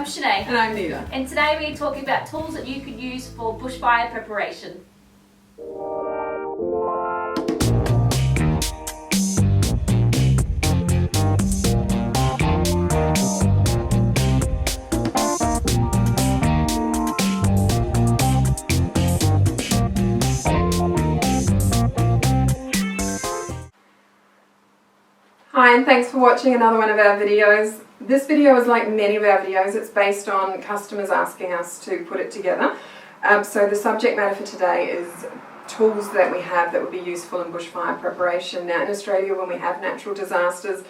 Shenae. And I'm Nita. And today we're talking about tools that you could use for bushfire preparation. Hi, and thanks for watching another one of our videos. This video is like many of our videos. It's based on customers asking us to put it together. So the subject matter for today is tools that we have that would be useful in bushfire preparation. Now in Australia, when we have natural disasters,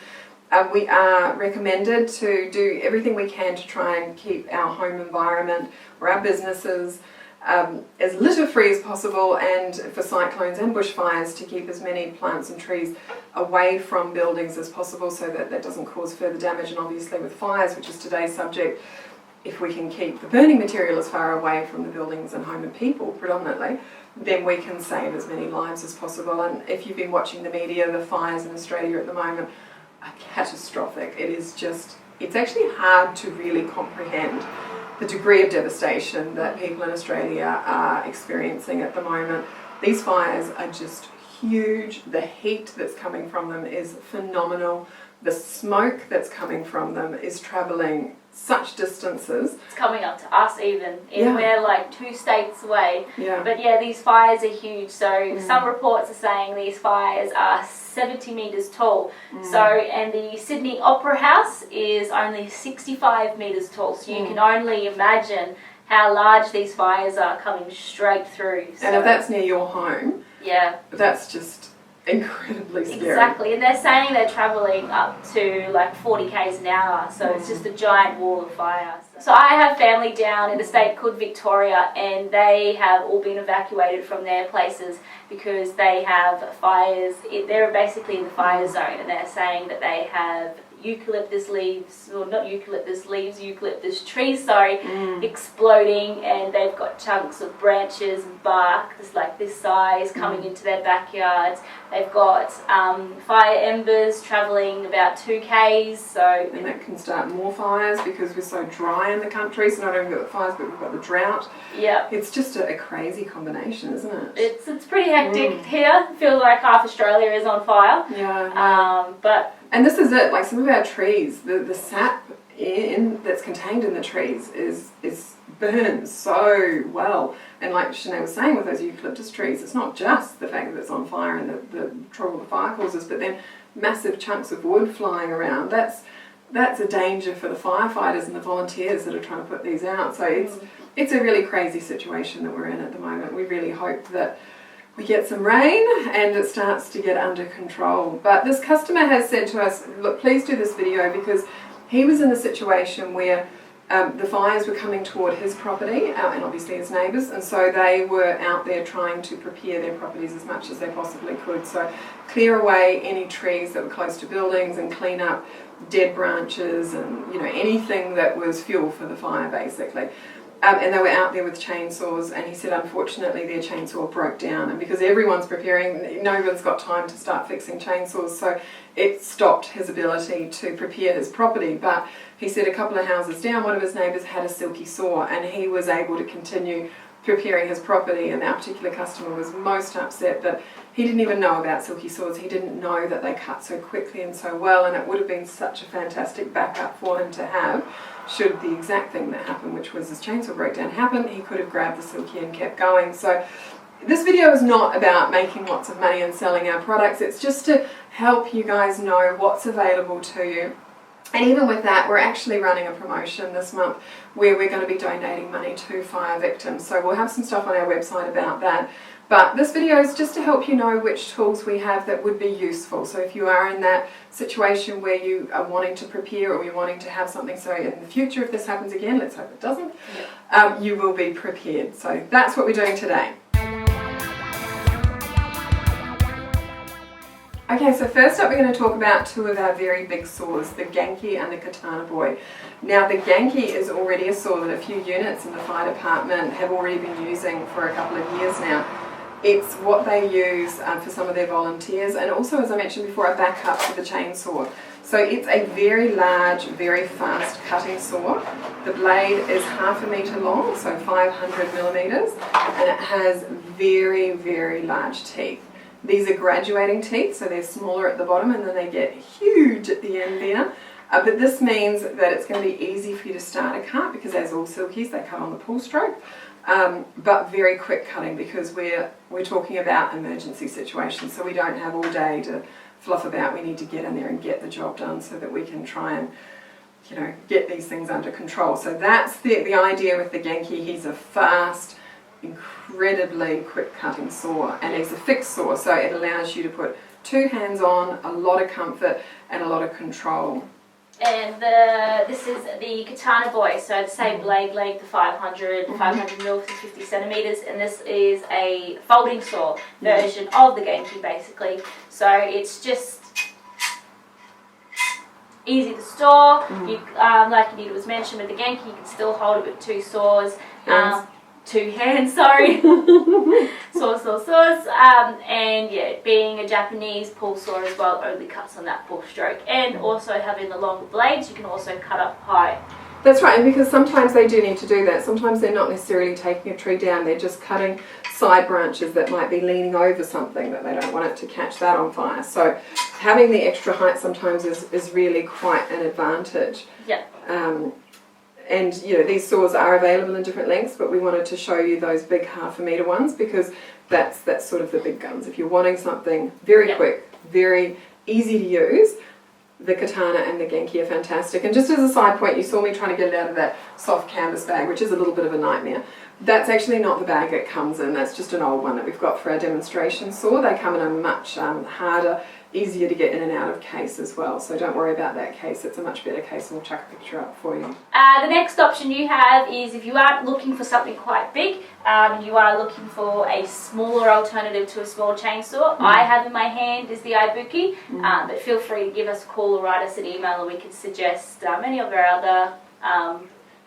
we are recommended to do everything we can to try and keep our home environment or our businesses as litter-free as possible, and for cyclones and bushfires to keep as many plants and trees away from buildings as possible so that that doesn't cause further damage. And obviously with fires, which is today's subject, if we can keep the burning material as far away from the buildings and home and people predominantly, then we can save as many lives as possible. And if you've been watching the media, the fires in Australia at the moment are catastrophic. It's actually hard to really comprehend the degree of devastation that people in Australia are experiencing at the moment. These fires are just huge. The heat that's coming from them is phenomenal. The smoke that's coming from them is travelling such distances. It's coming up to us even, and we're like 2 states away. Yeah. But yeah, these fires are huge. So some reports are saying these fires are 70 metres tall. So, and the Sydney Opera House is only 65 metres tall. So you can only imagine how large these fires are coming straight through. So, And if that's near your home, yeah, that's just incredibly scary. Exactly, and they're saying they're travelling up to like 40 k's an hour, so it's just a giant wall of fire. So I have family down in a state called Victoria, and they have all been evacuated from their places because they have fires. They're basically in the fire zone, and they're saying that they have eucalyptus leaves, or not eucalyptus leaves, eucalyptus trees, exploding, and they've got chunks of branches and bark that's like this size coming into their backyards. They've got fire embers travelling about 2 k's, so... And that can start more fires because we're so dry in the country, so not only we've got the fires, but we've got the drought. Yeah. It's just a crazy combination, isn't it? It's pretty hectic here. Feels like half Australia is on fire. Yeah. And this is it, like some of our trees, the sap that's contained in the trees is burns so well. And like Shenae was saying with those eucalyptus trees, it's not just the fact that it's on fire and the trouble the fire causes, but then massive chunks of wood flying around. That's a danger for the firefighters and the volunteers that are trying to put these out. So it's a really crazy situation that we're in at the moment. We really hope that we get some rain and it starts to get under control. But this customer has said to us, look, please do this video, because he was in a situation where the fires were coming toward his property and obviously his neighbours, and so they were out there trying to prepare their properties as much as they possibly could. So clear away any trees that were close to buildings and clean up dead branches and anything that was fuel for the fire basically. And they were out there with chainsaws, and he said unfortunately their chainsaw broke down, and because everyone's preparing, no one's got time to start fixing chainsaws, so it stopped his ability to prepare his property. But he said a couple of houses down, one of his neighbours had a Silky Saw, and he was able to continue preparing his property. And our particular customer was most upset that he didn't even know about Silky Saws. He didn't know that they cut so quickly and so well, and it would have been such a fantastic backup for him to have should the exact thing that happened, which was his chainsaw breakdown, happen. He could have grabbed the Silky and kept going. So this video is not about making lots of money and selling our products. It's just to help you guys know what's available to you. And even with that, we're actually running a promotion this month where we're going to be donating money to fire victims. So we'll have some stuff on our website about that. But this video is just to help you know which tools we have that would be useful. So if you are in that situation where you are wanting to prepare, or you're wanting to have something, so in the future if this happens again, let's hope it doesn't, you will be prepared. So that's what we're doing today. Okay, so first up we're going to talk about 2 of our very big saws, the Genki and the Katana Boy. Now the Genki is already a saw that a few units in the fire department have already been using for a couple of years now. It's what they use for some of their volunteers, and also, as I mentioned before, a backup for the chainsaw. So it's a very large, very fast cutting saw. The blade is 1/2 metre long, so 500 millimetres, and it has very, very large teeth. These are graduating teeth, so they're smaller at the bottom and then they get huge at the end there. But this means that it's going to be easy for you to start a cut, because as all silkies, they cut on the pull stroke. But very quick cutting, because we're talking about emergency situations, so we don't have all day to fluff about. We need to get in there and get the job done so that we can try and, you know, get these things under control. So that's the idea with the Genki. He's a fast, incredibly quick cutting saw, and he's a fixed saw, so it allows you to put 2 hands on, a lot of comfort and a lot of control. And this is the Katana Boy, so the same blade length, 500 mil to 50 centimeters, and this is a folding saw version of the Genki basically. So it's just easy to store. You, like Nita was mentioned with the Genki, you can still hold it with 2 saws. 2 hands, sorry. saws. And yeah, being a Japanese pull saw as well, only cuts on that pull stroke. And also having the longer blades, you can also cut up high. That's right, and because sometimes they do need to do that. Sometimes they're not necessarily taking a tree down, they're just cutting side branches that might be leaning over something that they don't want it to catch that on fire. So having the extra height sometimes is really quite an advantage. Yeah. And you know, these saws are available in different lengths, but we wanted to show you those big 1/2 metre ones, because that's sort of the big guns. If you're wanting something very quick, very easy to use, the Katana and the Genki are fantastic. And just as a side point, you saw me trying to get it out of that soft canvas bag, which is a little bit of a nightmare. That's actually not the bag it comes in, that's just an old one that we've got for our demonstration saw. They come in a much harder, easier to get in and out of case as well, so don't worry about that case, it's a much better case, and we'll chuck a picture up for you. The next option you have is, if you aren't looking for something quite big, you are looking for a smaller alternative to a small chainsaw. I have in my hand is the Ibuki, but feel free to give us a call or write us an email, and we can suggest any of our other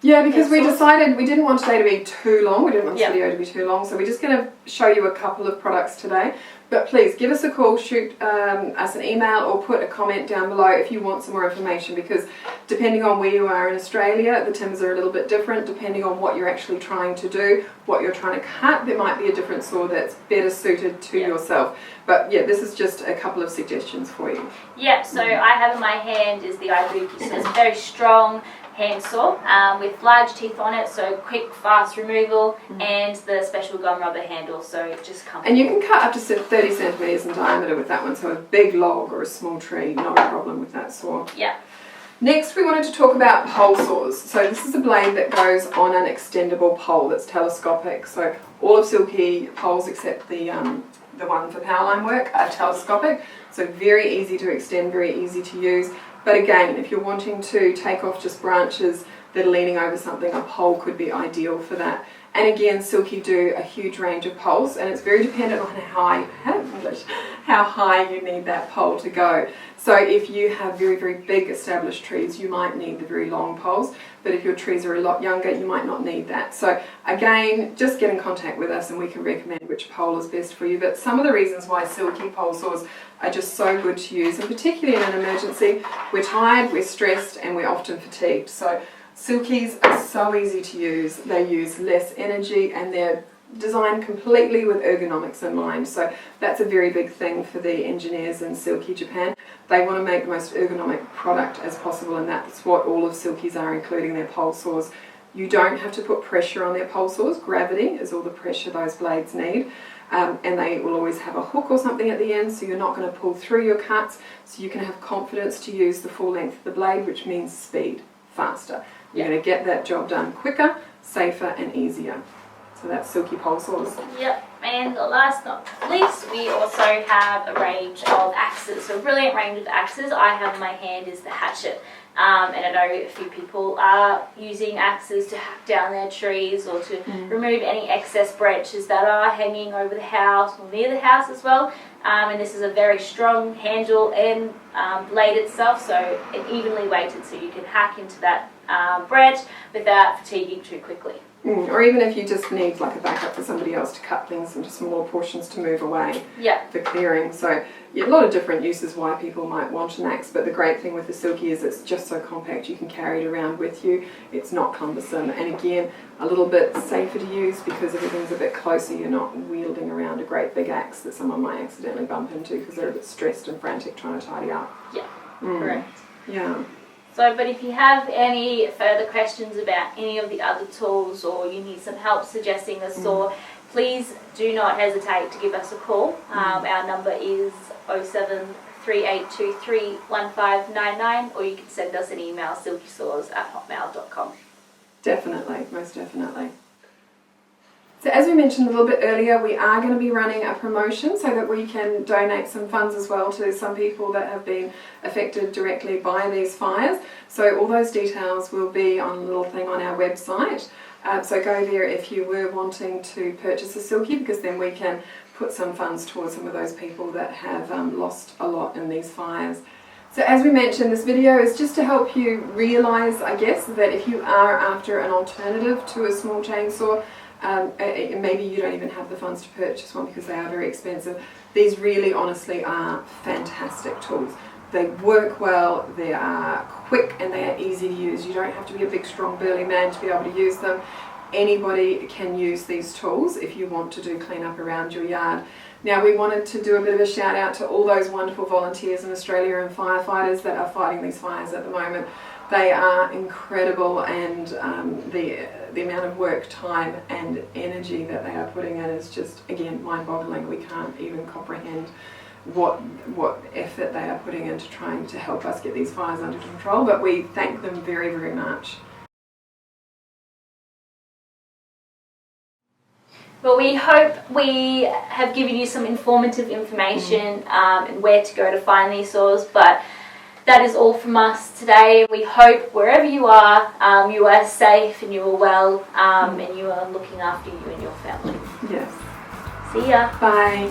yeah, because we decided we didn't want today to be too long, we didn't want this video to be too long, so we're just going to show you a couple of products today. But please give us a call, shoot us an email, or put a comment down below if you want some more information, because depending on where you are in Australia, the timbers are a little bit different. Depending on what you're actually trying to do, what you're trying to cut, there might be a different saw that's better suited to yourself. But yeah, this is just a couple of suggestions for you. Yeah, so I have in my hand is the Ibuki, so it's a very strong hand saw with large teeth on it, so quick, fast removal, and the special gum rubber handle, so just comfortable. And you can cut up to 30 centimetres in diameter with that one, so a big log or a small tree, not a problem with that saw. Yeah. Next, we wanted to talk about pole saws. So this is a blade that goes on an extendable pole that's telescopic. So all of Silky poles except the one for powerline work are telescopic, so very easy to extend, very easy to use. But again, if you're wanting to take off just branches that are leaning over something, a pole could be ideal for that. And again, Silky do a huge range of poles, and it's very dependent on how high you need that pole to go. So if you have very, very big established trees, you might need the very long poles, but if your trees are a lot younger, you might not need that. So again, just get in contact with us and we can recommend which pole is best for you. But some of the reasons why Silky pole saws are just so good to use, and particularly in an emergency, we're tired, we're stressed, and we're often fatigued. So Silkies are so easy to use, they use less energy, and they're designed completely with ergonomics in mind. So that's a very big thing for the engineers in Silky Japan. They want to make the most ergonomic product as possible, and that's what all of Silkies are, including their pole saws. You don't have to put pressure on their pole saws. Gravity is all the pressure those blades need. And they will always have a hook or something at the end, so you're not going to pull through your cuts, so you can have confidence to use the full length of the blade, which means speed, faster. You're going to get that job done quicker, safer and easier. So that's Silky pole saws. Yep, and last but not least, we also have a range of axes. So a brilliant range of axes. I have in my hand is the hatchet. And I know a few people are using axes to hack down their trees or to remove any excess branches that are hanging over the house or near the house as well. And this is a very strong handle and blade itself, so it evenly weighted, so you can hack into that branch without fatiguing too quickly. Or even if you just need like a backup for somebody else to cut things into smaller portions to move away for clearing. So yeah, a lot of different uses why people might want an axe, but the great thing with the Silky is it's just so compact, you can carry it around with you. It's not cumbersome, and again, a little bit safer to use because everything's a bit closer. You're not wielding around a great big axe that someone might accidentally bump into because they're a bit stressed and frantic trying to tidy up. Yeah, correct. Yeah. So, but if you have any further questions about any of the other tools, or you need some help suggesting a saw, please do not hesitate to give us a call. Our number is 0738231599, or you can send us an email, silkysaws@hotmail.com. Definitely, most definitely. So as we mentioned a little bit earlier, we are going to be running a promotion so that we can donate some funds as well to some people that have been affected directly by these fires. So all those details will be on a little thing on our website. So go there if you were wanting to purchase a Silky, because then we can put some funds towards some of those people that have lost a lot in these fires. So as we mentioned, this video is just to help you realise, I guess, that if you are after an alternative to a small chainsaw, maybe you don't even have the funds to purchase one because they are very expensive. These really honestly are fantastic tools. They work well, they are quick, and they are easy to use. You don't have to be a big strong burly man to be able to use them. Anybody can use these tools if you want to do cleanup around your yard. Now, we wanted to do a bit of a shout out to all those wonderful volunteers in Australia and firefighters that are fighting these fires at the moment. They are incredible, and the amount of work, time and energy that they are putting in is just, again, mind-boggling. We can't even comprehend what effort they are putting into trying to help us get these fires under control, but we thank them very, very much. Well, we hope we have given you some informative information and where to go to find these saws, but that is all from us today. We hope wherever you are safe and you are well, and you are looking after you and your family. Yes. See ya. Bye.